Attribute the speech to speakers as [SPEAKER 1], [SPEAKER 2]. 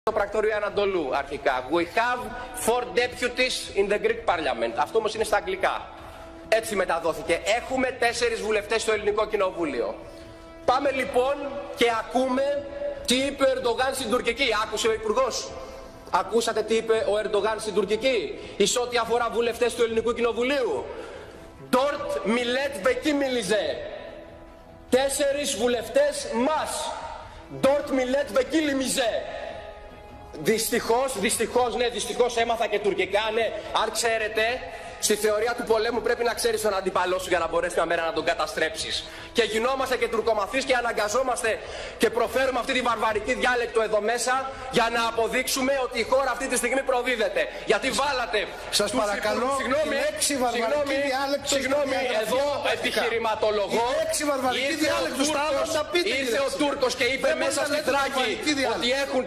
[SPEAKER 1] Το πρακτορείο Ανατολού αρχικά. We have 4 deputies in the Greek Parliament. Αυτό όμως είναι στα αγγλικά. Έτσι μεταδόθηκε. Έχουμε 4 βουλευτές στο Ελληνικό Κοινοβούλιο. Πάμε λοιπόν και ακούμε τι είπε ο Ερντογάν στην Τουρκική. Άκουσε ο Υπουργός. Ακούσατε τι είπε ο Ερντογάν στην Τουρκική εις ό,τι αφορά βουλευτές του Ελληνικού Κοινοβουλίου. Dort millet vekimilize. 4 βουλευτές μας. Dort millet vekimilize. Δυστυχώς έμαθα και τουρκικά, ναι. Αν ξέρετε, στη θεωρία του πολέμου πρέπει να ξέρεις τον αντίπαλό σου για να μπορέσεις μια μέρα να τον καταστρέψεις. Και γινόμαστε και τουρκομαθείς και αναγκαζόμαστε και προφέρουμε αυτή τη βαρβαρική διάλεκτο εδώ μέσα για να αποδείξουμε ότι η χώρα αυτή τη στιγμή προδίδεται. Γιατί βάλατε...
[SPEAKER 2] Σας παρακαλώ,
[SPEAKER 1] συγγνώμη, εδώ επιχειρηματολογώ. Ήρθε ο Τούρκος και είπε μέσα στη Θράκη ότι έχουν